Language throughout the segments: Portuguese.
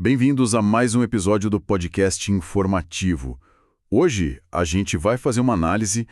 Bem-vindos a mais um episódio do podcast informativo. Hoje a gente vai fazer uma análise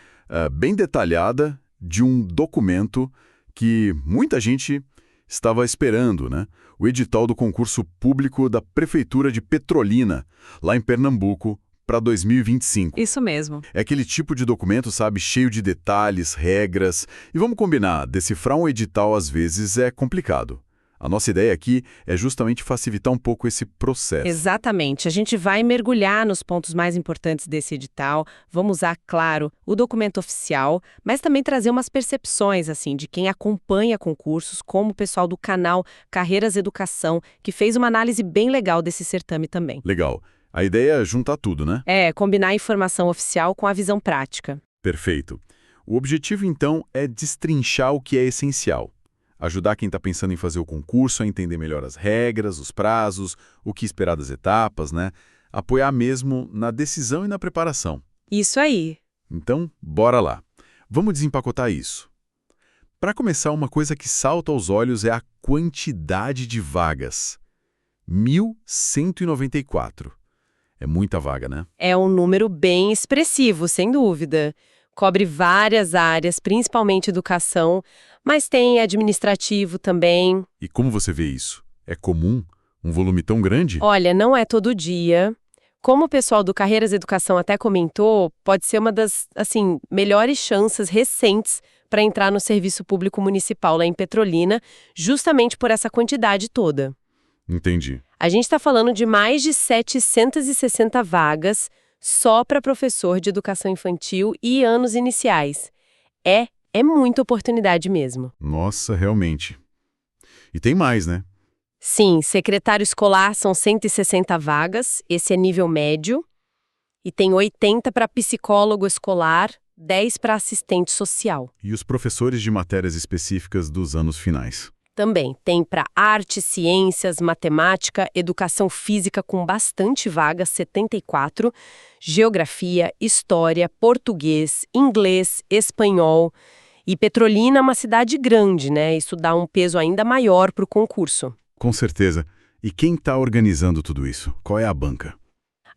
bem detalhada de um documento que muita gente estava esperando, né? O edital do concurso público da Prefeitura de Petrolina, lá em Pernambuco, para 2025. Isso mesmo. É aquele tipo de documento, sabe, cheio de detalhes, regras. E vamos combinar, decifrar um edital às vezes é complicado. A nossa ideia aqui é justamente facilitar um pouco esse processo. Exatamente. A gente vai mergulhar nos pontos mais importantes desse edital, vamos usar, claro, o documento oficial, mas também trazer umas percepções, assim, de quem acompanha concursos, como o pessoal do canal Carreiras Educação, que fez uma análise bem legal desse certame também. Legal. A ideia é juntar tudo, né? Combinar a informação oficial com a visão prática. Perfeito. O objetivo, então, é destrinchar o que é essencial. Ajudar quem está pensando em fazer o concurso a entender melhor as regras, os prazos, o que esperar das etapas, né? Apoiar mesmo na decisão e na preparação. Isso aí. Então, bora lá. Vamos desempacotar isso. Para começar, uma coisa que salta aos olhos é a quantidade de vagas. 1.194. É muita vaga, né? É um número bem expressivo, sem dúvida. Cobre várias áreas, principalmente educação, mas tem administrativo também. E como você vê isso? É comum? Um volume tão grande? Olha, não é todo dia. Como o pessoal do Carreiras Educação até comentou, pode ser uma das, melhores chances recentes para entrar no serviço público municipal lá em Petrolina, justamente por essa quantidade toda. Entendi. A gente está falando de mais de 760 vagas só para professor de educação infantil e anos iniciais. É muita oportunidade mesmo. Nossa, realmente. E tem mais, né? Sim, secretário escolar são 160 vagas, esse é nível médio. E tem 80 para psicólogo escolar, 10 para assistente social. E os professores de matérias específicas dos anos finais? Também tem para arte, ciências, matemática, educação física com bastante vagas, 74, geografia, história, português, inglês, espanhol. E Petrolina é uma cidade grande, né? Isso dá um peso ainda maior para o concurso. Com certeza. E quem está organizando tudo isso? Qual é a banca?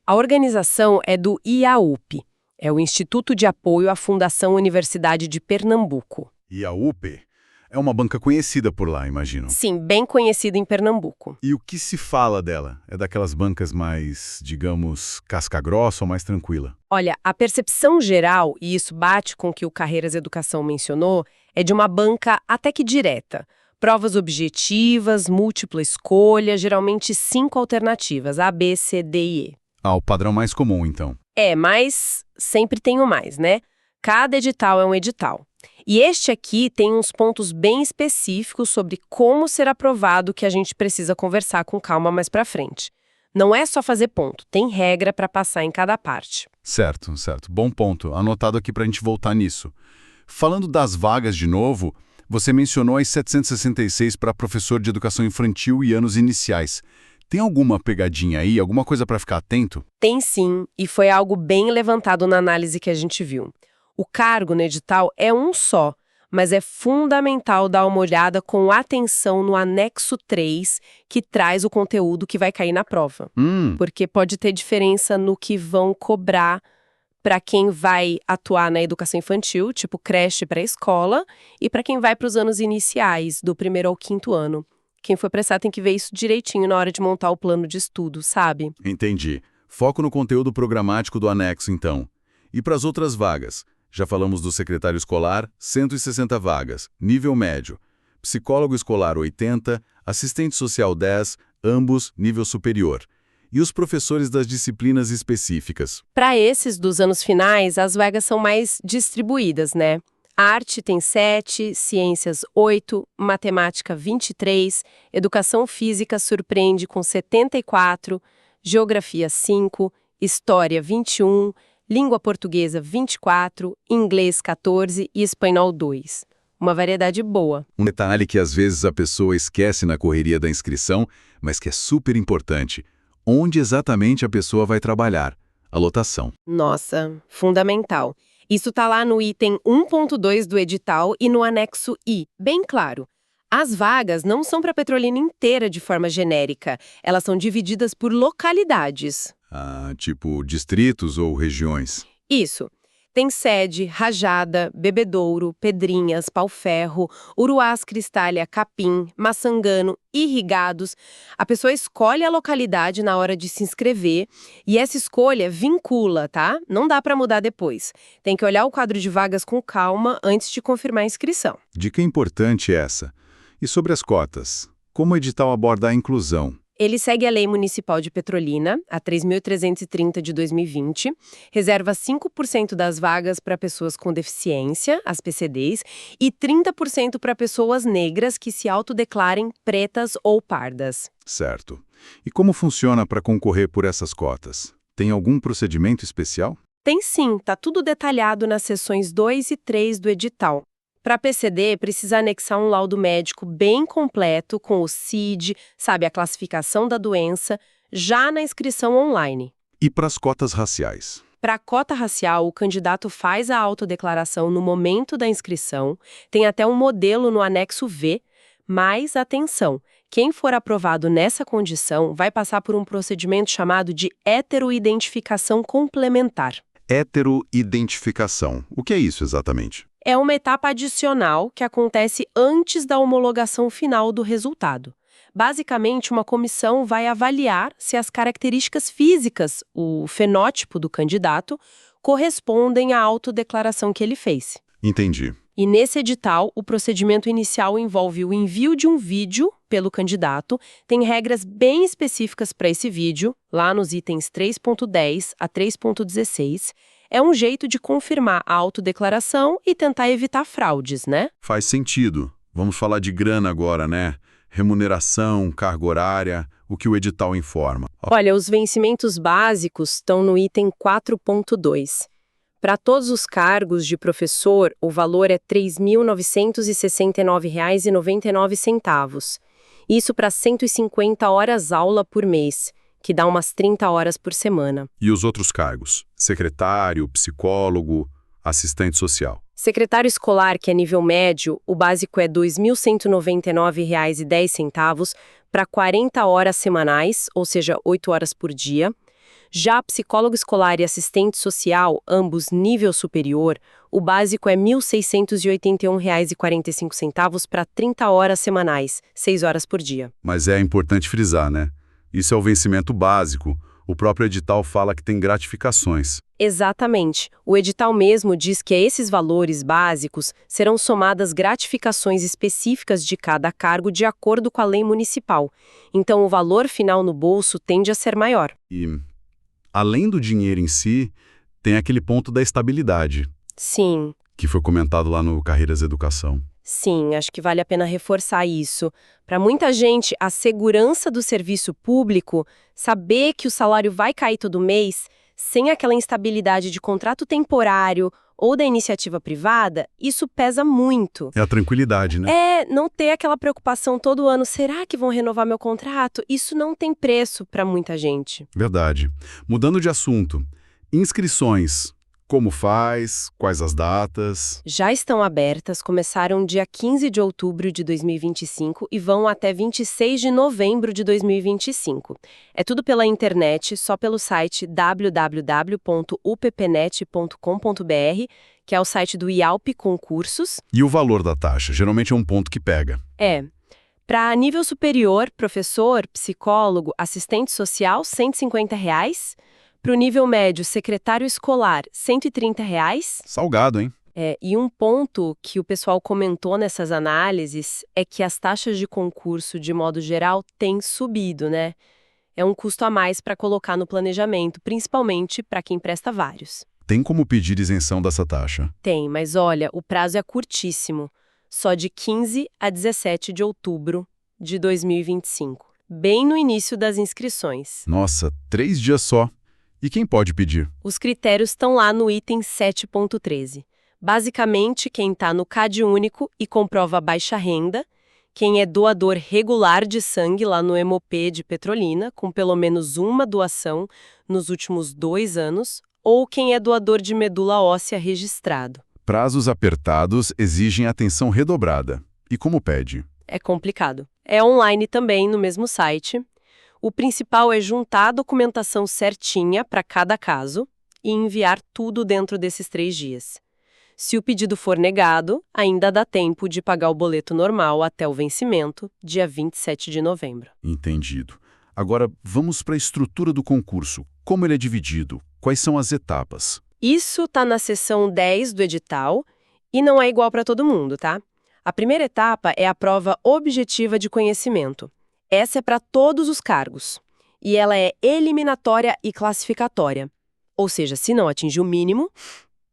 A organização é do IAUP, é o Instituto de Apoio à Fundação Universidade de Pernambuco. IAUP é uma banca conhecida por lá, imagino. Sim, bem conhecida em Pernambuco. E o que se fala dela? É daquelas bancas mais, digamos, casca-grossa ou mais tranquila? Olha, a percepção geral, e isso bate com o que o Carreiras Educação mencionou, é de uma banca até que direta. Provas objetivas, múltipla escolha, geralmente 5 alternativas, A, B, C, D e E. Ah, o padrão mais comum, então. Mas sempre tem o mais, né? Cada edital é um edital. E este aqui tem uns pontos bem específicos sobre como ser aprovado que a gente precisa conversar com calma mais pra frente. Não é só fazer ponto, tem regra para passar em cada parte. Certo. Bom ponto. Anotado aqui para a gente voltar nisso. Falando das vagas de novo, você mencionou as 766 para professor de educação infantil e anos iniciais. Tem alguma pegadinha aí, alguma coisa para ficar atento? Tem sim, e foi algo bem levantado na análise que a gente viu. O cargo no edital é um só, mas é fundamental dar uma olhada com atenção no anexo 3, que traz o conteúdo que vai cair na prova. Porque pode ter diferença no que vão cobrar para quem vai atuar na educação infantil, tipo creche para escola, e para quem vai para os anos iniciais, do 1º ao 5º ano. Quem for prestar tem que ver isso direitinho na hora de montar o plano de estudo, sabe? Entendi. Foco no conteúdo programático do anexo, então. E para as outras vagas? Já falamos do secretário escolar, 160 vagas, nível médio. Psicólogo escolar, 80, assistente social, 10, ambos nível superior. E os professores das disciplinas específicas? Para esses dos anos finais, as vagas são mais distribuídas, né? Arte tem 7, ciências 8, matemática 23, educação física surpreende com 74, geografia 5, história 21, língua portuguesa 24, inglês 14 e espanhol 2. Uma variedade boa. Um detalhe que às vezes a pessoa esquece na correria da inscrição, mas que é super importante. Onde exatamente a pessoa vai trabalhar? A lotação. Nossa, fundamental. Isso está lá no item 1.2 do edital e no anexo I, bem claro. As vagas não são para Petrolina inteira de forma genérica, elas são divididas por localidades. Ah, tipo distritos ou regiões? Isso. Tem Sede, Rajada, Bebedouro, Pedrinhas, Pau-Ferro, Uruás, Cristália, Capim, Maçangano, Irrigados. A pessoa escolhe a localidade na hora de se inscrever e essa escolha vincula, tá? Não dá para mudar depois. Tem que olhar o quadro de vagas com calma antes de confirmar a inscrição. Dica importante essa. E sobre as cotas? Como o edital aborda a inclusão? Ele segue a Lei Municipal de Petrolina, a 3.330 de 2020, reserva 5% das vagas para pessoas com deficiência, as PCDs, e 30% para pessoas negras que se autodeclarem pretas ou pardas. Certo. E como funciona para concorrer por essas cotas? Tem algum procedimento especial? Tem sim, tá tudo detalhado nas seções 2 e 3 do edital. Para PCD, precisa anexar um laudo médico bem completo com o CID, sabe, a classificação da doença, já na inscrição online. E para as cotas raciais? Para a cota racial, o candidato faz a autodeclaração no momento da inscrição, tem até um modelo no anexo V, mas atenção, quem for aprovado nessa condição vai passar por um procedimento chamado de heteroidentificação complementar. Heteroidentificação. O que é isso exatamente? É uma etapa adicional que acontece antes da homologação final do resultado. Basicamente, uma comissão vai avaliar se as características físicas, o fenótipo do candidato, correspondem à autodeclaração que ele fez. Entendi. E nesse edital, o procedimento inicial envolve o envio de um vídeo pelo candidato, tem regras bem específicas para esse vídeo, lá nos itens 3.10 a 3.16, é um jeito de confirmar a autodeclaração e tentar evitar fraudes, né? Faz sentido. Vamos falar de grana agora, né? Remuneração, carga horária, o que o edital informa. Olha, os vencimentos básicos estão no item 4.2. Para todos os cargos de professor, o valor é R$ 3.969,99. Isso para 150 horas aula por mês, que dá umas 30 horas por semana. E os outros cargos? Secretário, psicólogo, assistente social. Secretário escolar, que é nível médio, o básico é R$ 2.199,10 para 40 horas semanais, ou seja, 8 horas por dia. Já psicólogo escolar e assistente social, ambos nível superior, o básico é R$ 1.681,45 para 30 horas semanais, 6 horas por dia. Mas é importante frisar, né? Isso é o vencimento básico. O próprio edital fala que tem gratificações. Exatamente. O edital mesmo diz que a esses valores básicos serão somadas gratificações específicas de cada cargo de acordo com a lei municipal. Então, o valor final no bolso tende a ser maior. E, além do dinheiro em si, tem aquele ponto da estabilidade. Sim. Que foi comentado lá no Carreiras Educação. Sim, acho que vale a pena reforçar isso. Para muita gente, a segurança do serviço público, saber que o salário vai cair todo mês, sem aquela instabilidade de contrato temporário ou da iniciativa privada, isso pesa muito. É a tranquilidade, né? Não ter aquela preocupação todo ano, será que vão renovar meu contrato? Isso não tem preço para muita gente. Verdade. Mudando de assunto, inscrições. Como faz? Quais as datas? Já estão abertas, começaram dia 15 de outubro de 2025 e vão até 26 de novembro de 2025. É tudo pela internet, só pelo site www.uppnet.com.br, que é o site do IALP Concursos. E o valor da taxa? Geralmente é um ponto que pega. Para nível superior, professor, psicólogo, assistente social, R$ 150. Para o nível médio, secretário escolar, R$ 130. Salgado, hein? E um ponto que o pessoal comentou nessas análises é que as taxas de concurso, de modo geral, têm subido, né? É um custo a mais para colocar no planejamento, principalmente para quem presta vários. Tem como pedir isenção dessa taxa? Tem, mas olha, o prazo é curtíssimo. Só de 15 a 17 de outubro de 2025. Bem no início das inscrições. Nossa, 3 dias só. E quem pode pedir? Os critérios estão lá no item 7.13. Basicamente, quem está no CAD único e comprova baixa renda, quem é doador regular de sangue lá no Hemop de Petrolina, com pelo menos uma doação nos últimos 2 anos, ou quem é doador de medula óssea registrado. Prazos apertados exigem atenção redobrada. E como pede? É complicado. É online também, no mesmo site. O principal é juntar a documentação certinha para cada caso e enviar tudo dentro desses 3 dias. Se o pedido for negado, ainda dá tempo de pagar o boleto normal até o vencimento, dia 27 de novembro. Entendido. Agora, vamos para a estrutura do concurso. Como ele é dividido? Quais são as etapas? Isso está na seção 10 do edital e não é igual para todo mundo, tá? A primeira etapa é a prova objetiva de conhecimento. Essa é para todos os cargos. E ela é eliminatória e classificatória. Ou seja, se não atingir o mínimo,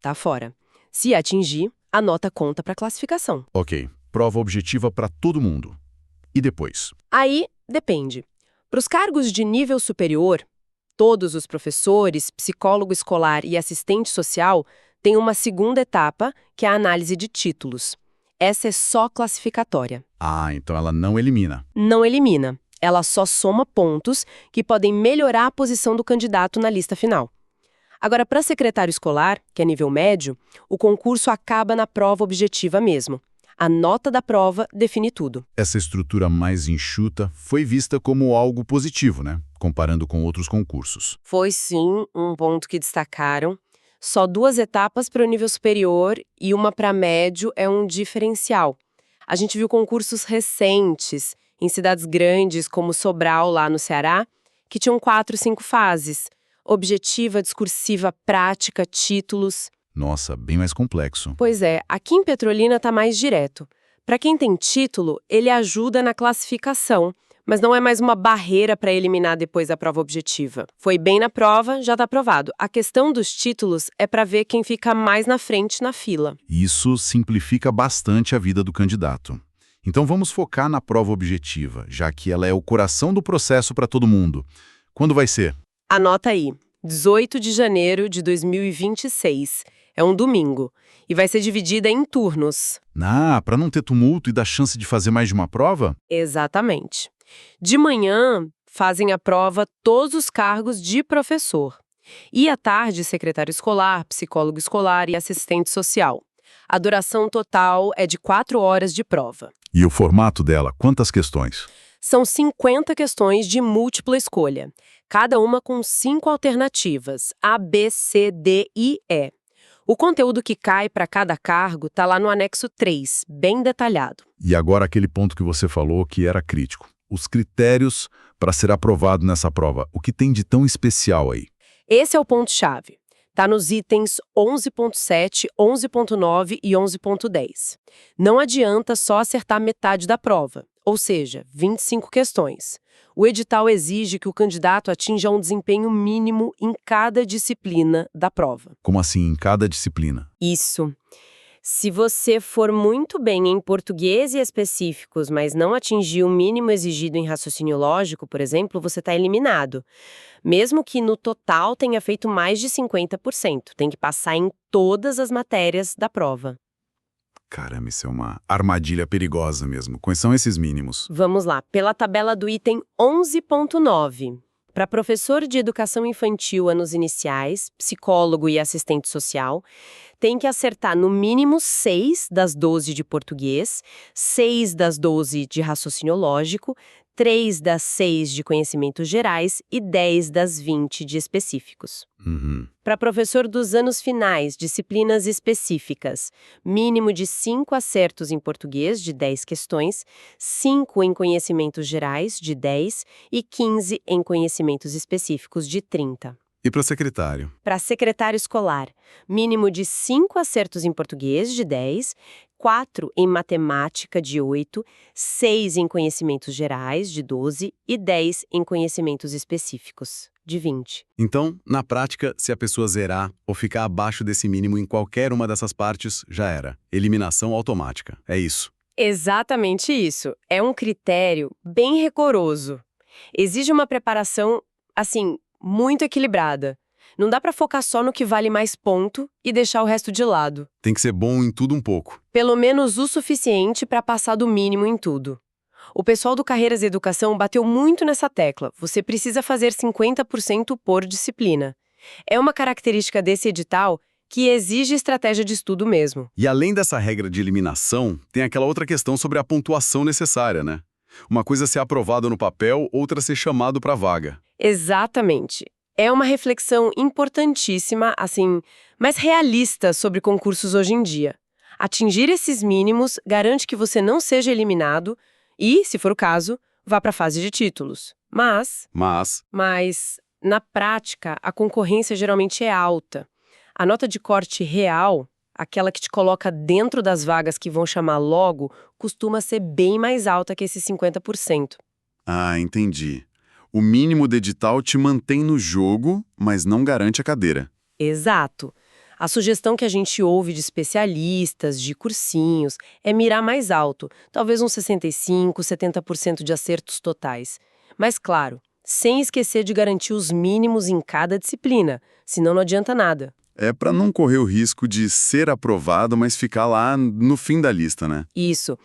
tá fora. Se atingir, a nota conta para classificação. Ok, prova objetiva para todo mundo. E depois? Aí, depende. Para os cargos de nível superior, todos os professores, psicólogo escolar e assistente social têm uma segunda etapa, que é a análise de títulos. Essa é só classificatória. Ah, então ela não elimina. Não elimina. Ela só soma pontos que podem melhorar a posição do candidato na lista final. Agora, para secretário escolar, que é nível médio, o concurso acaba na prova objetiva mesmo. A nota da prova define tudo. Essa estrutura mais enxuta foi vista como algo positivo, né? Comparando com outros concursos. Foi sim um ponto que destacaram. Só 2 etapas para o nível superior e uma para médio é um diferencial. A gente viu concursos recentes, em cidades grandes como Sobral, lá no Ceará, que tinham 4, 5 fases. Objetiva, discursiva, prática, títulos. Nossa, bem mais complexo. Pois é, aqui em Petrolina está mais direto. Para quem tem título, ele ajuda na classificação, mas não é mais uma barreira para eliminar depois da prova objetiva. Foi bem na prova, já está aprovado. A questão dos títulos é para ver quem fica mais na frente na fila. Isso simplifica bastante a vida do candidato. Então vamos focar na prova objetiva, já que ela é o coração do processo para todo mundo. Quando vai ser? Anota aí, 18 de janeiro de 2026. É um domingo. E vai ser dividida em turnos. Ah, para não ter tumulto e dar chance de fazer mais de uma prova? Exatamente. De manhã, fazem a prova todos os cargos de professor. E à tarde, secretário escolar, psicólogo escolar e assistente social. A duração total é de 4 horas de prova. E o formato dela, quantas questões? São 50 questões de múltipla escolha, cada uma com 5 alternativas, A, B, C, D e E. O conteúdo que cai para cada cargo está lá no anexo 3, bem detalhado. E agora aquele ponto que você falou que era crítico. Os critérios para ser aprovado nessa prova. O que tem de tão especial aí? Esse é o ponto-chave. Está nos itens 11.7, 11.9 e 11.10. Não adianta só acertar metade da prova, ou seja, 25 questões. O edital exige que o candidato atinja um desempenho mínimo em cada disciplina da prova. Como assim, em cada disciplina? Isso. Se você for muito bem em português e específicos, mas não atingir o mínimo exigido em raciocínio lógico, por exemplo, você está eliminado. Mesmo que no total tenha feito mais de 50%. Tem que passar em todas as matérias da prova. Caramba, isso é uma armadilha perigosa mesmo. Quais são esses mínimos? Vamos lá, pela tabela do item 11.9. Para professor de educação infantil anos iniciais, psicólogo e assistente social, tem que acertar no mínimo 6 das 12 de português, 6 das 12 de raciocínio lógico, 3 das 6 de conhecimentos gerais e 10 das 20 de específicos. Para professor dos anos finais, disciplinas específicas, mínimo de 5 acertos em português, de 10 questões, 5 em conhecimentos gerais, de 10, e 15 em conhecimentos específicos, de 30. E para secretário? Para secretário escolar, mínimo de 5 acertos em português, de 10, 4 em matemática, de 8, 6 em conhecimentos gerais, de 12, e 10 em conhecimentos específicos, de 20. Então, na prática, se a pessoa zerar ou ficar abaixo desse mínimo em qualquer uma dessas partes, já era. Eliminação automática. É isso. Exatamente isso. É um critério bem rigoroso. Exige uma preparação, assim, muito equilibrada. Não dá para focar só no que vale mais ponto e deixar o resto de lado. Tem que ser bom em tudo um pouco. Pelo menos o suficiente para passar do mínimo em tudo. O pessoal do Carreiras e Educação bateu muito nessa tecla. Você precisa fazer 50% por disciplina. É uma característica desse edital que exige estratégia de estudo mesmo. E além dessa regra de eliminação, tem aquela outra questão sobre a pontuação necessária, né? Uma coisa é ser aprovado no papel, outra ser chamado para vaga. Exatamente. É uma reflexão importantíssima, assim, mas realista sobre concursos hoje em dia. Atingir esses mínimos garante que você não seja eliminado e, se for o caso, vá para a fase de títulos. Mas, na prática, a concorrência geralmente é alta. A nota de corte real, aquela que te coloca dentro das vagas que vão chamar logo, costuma ser bem mais alta que esses 50%. Ah, entendi. O mínimo do edital te mantém no jogo, mas não garante a cadeira. Exato. A sugestão que a gente ouve de especialistas, de cursinhos, é mirar mais alto, talvez uns 65%, 70% de acertos totais. Mas, claro, sem esquecer de garantir os mínimos em cada disciplina, senão não adianta nada. É para não correr o risco de ser aprovado, mas ficar lá no fim da lista, né? Isso.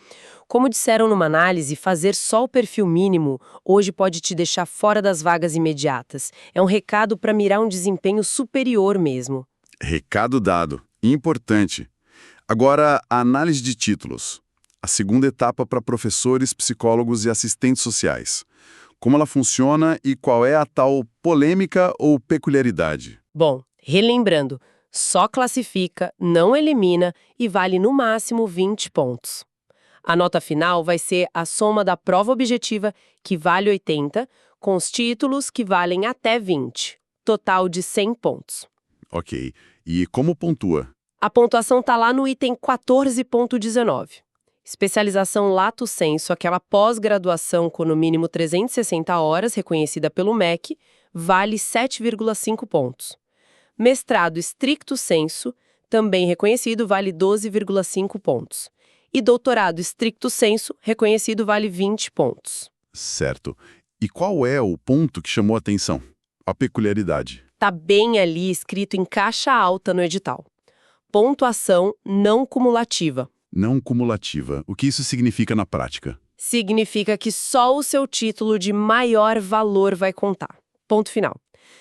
Como disseram numa análise, fazer só o perfil mínimo hoje pode te deixar fora das vagas imediatas. É um recado para mirar um desempenho superior mesmo. Recado dado. Importante. Agora, a análise de títulos. A segunda etapa para professores, psicólogos e assistentes sociais. Como ela funciona e qual é a tal polêmica ou peculiaridade? Bom, relembrando, só classifica, não elimina e vale no máximo 20 pontos. A nota final vai ser a soma da prova objetiva, que vale 80, com os títulos, que valem até 20. Total de 100 pontos. Ok. E como pontua? A pontuação está lá no item 14.19. Especialização lato sensu, aquela pós-graduação com no mínimo 360 horas, reconhecida pelo MEC, vale 7,5 pontos. Mestrado stricto sensu, também reconhecido, vale 12,5 pontos. E doutorado stricto sensu, reconhecido, vale 20 pontos. Certo. E qual é o ponto que chamou a atenção? A peculiaridade. Está bem ali escrito em caixa alta no edital. Pontuação não cumulativa. Não cumulativa. O que isso significa na prática? Significa que só o seu título de maior valor vai contar. Ponto final.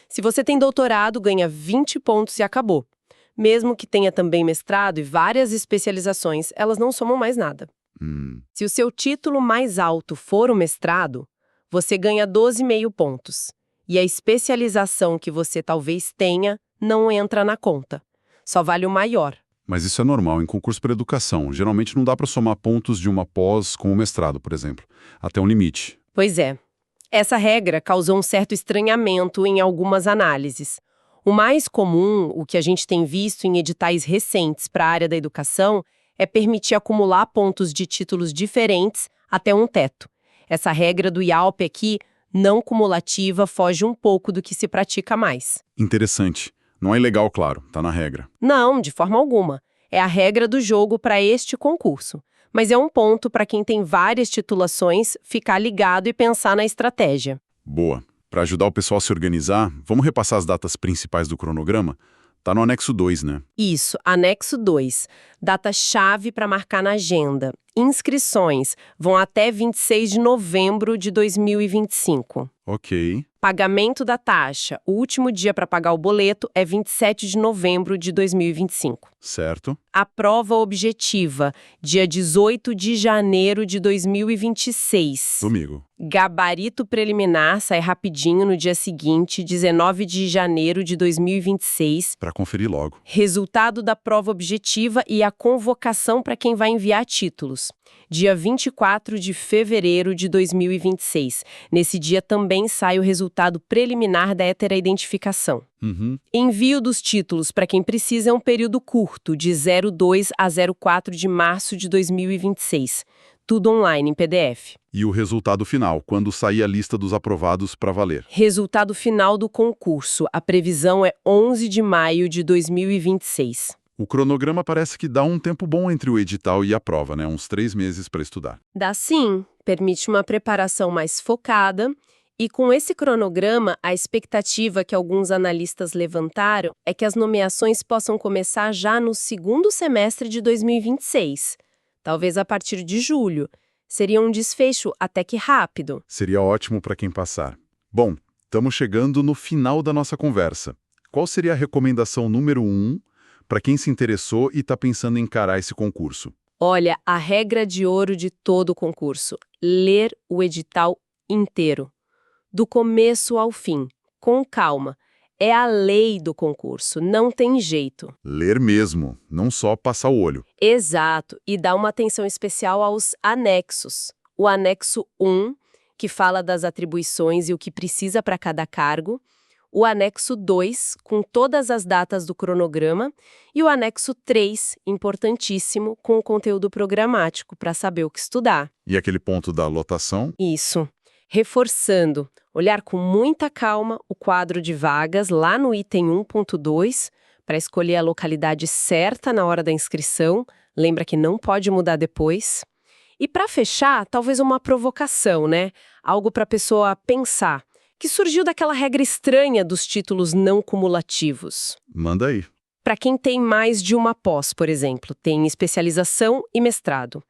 Se você tem doutorado, ganha 20 pontos e acabou. Mesmo que tenha também mestrado e várias especializações, elas não somam mais nada. Se o seu título mais alto for o mestrado, você ganha 12,5 pontos. E a especialização que você talvez tenha não entra na conta. Só vale o maior. Mas isso é normal em concurso para educação. Geralmente não dá para somar pontos de uma pós com o mestrado, por exemplo. Até um limite. Pois é. Essa regra causou um certo estranhamento em algumas análises. O mais comum, o que a gente tem visto em editais recentes para a área da educação, é permitir acumular pontos de títulos diferentes até um teto. Essa regra do IALP aqui, não cumulativa, foge um pouco do que se pratica mais. Interessante. Não é ilegal, claro. Tá na regra. Não, de forma alguma. É a regra do jogo para este concurso. Mas é um ponto para quem tem várias titulações ficar ligado e pensar na estratégia. Boa. Para ajudar o pessoal a se organizar, vamos repassar as datas principais do cronograma? Tá no anexo 2, né? Isso, anexo 2. Data-chave para marcar na agenda. Inscrições vão até 26 de novembro de 2025. Ok. Pagamento da taxa. O último dia para pagar o boleto é 27 de novembro de 2025. Certo. A prova objetiva, dia 18 de janeiro de 2026. Domingo. Gabarito preliminar sai rapidinho no dia seguinte, 19 de janeiro de 2026. Para conferir logo. Resultado da prova objetiva e a convocação para quem vai enviar títulos. Dia 24 de fevereiro de 2026. Nesse dia também sai o resultado preliminar da heteroidentificação. Envio dos títulos para quem precisa é um período curto, de 02 a 04 de março de 2026. Tudo online em PDF. E o resultado final, quando sair a lista dos aprovados para valer? Resultado final do concurso. A previsão é 11 de maio de 2026. O cronograma parece que dá um tempo bom entre o edital e a prova, né? Uns 3 meses para estudar. Dá sim. Permite uma preparação mais focada. E com esse cronograma, a expectativa que alguns analistas levantaram é que as nomeações possam começar já no segundo semestre de 2026. Talvez a partir de julho. Seria um desfecho até que rápido. Seria ótimo para quem passar. Bom, estamos chegando no final da nossa conversa. Qual seria a recomendação número 1 para quem se interessou e está pensando em encarar esse concurso? Olha, a regra de ouro de todo o concurso: ler o edital inteiro, do começo ao fim, com calma. É a lei do concurso, não tem jeito. Ler mesmo, não só passar o olho. Exato, e dá uma atenção especial aos anexos. O anexo 1, que fala das atribuições e o que precisa para cada cargo. O anexo 2, com todas as datas do cronograma. E o anexo 3, importantíssimo, com o conteúdo programático, para saber o que estudar. E aquele ponto da lotação? Isso. Reforçando, olhar com muita calma o quadro de vagas lá no item 1.2 para escolher a localidade certa na hora da inscrição, lembra que não pode mudar depois. E para fechar, talvez uma provocação, né? Algo para a pessoa pensar, que surgiu daquela regra estranha dos títulos não cumulativos. Manda aí. Para quem tem mais de uma pós, por exemplo, tem especialização e mestrado.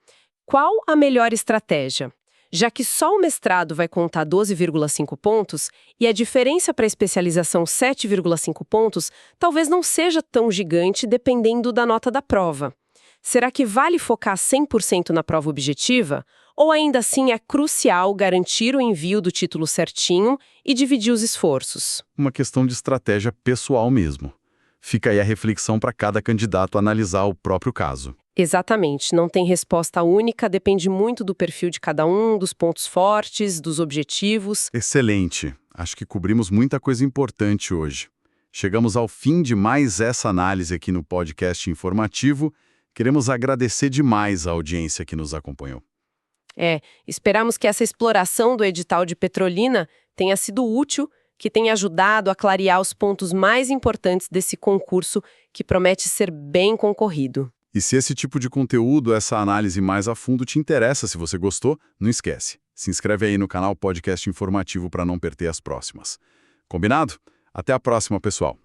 Qual a melhor estratégia? Já que só o mestrado vai contar 12,5 pontos e a diferença para a especialização 7,5 pontos, talvez não seja tão gigante dependendo da nota da prova. Será que vale focar 100% na prova objetiva? Ou ainda assim é crucial garantir o envio do título certinho e dividir os esforços? Uma questão de estratégia pessoal mesmo. Fica aí a reflexão para cada candidato analisar o próprio caso. Exatamente, não tem resposta única, depende muito do perfil de cada um, dos pontos fortes, dos objetivos. Excelente! Acho que cobrimos muita coisa importante hoje. Chegamos ao fim de mais essa análise aqui no podcast informativo. Queremos agradecer demais a audiência que nos acompanhou. Esperamos que essa exploração do edital de Petrolina tenha sido útil, que tenha ajudado a clarear os pontos mais importantes desse concurso que promete ser bem concorrido. E se esse tipo de conteúdo, essa análise mais a fundo te interessa, se você gostou, não esquece. Se inscreve aí no canal Podcast Informativo para não perder as próximas. Combinado? Até a próxima, pessoal!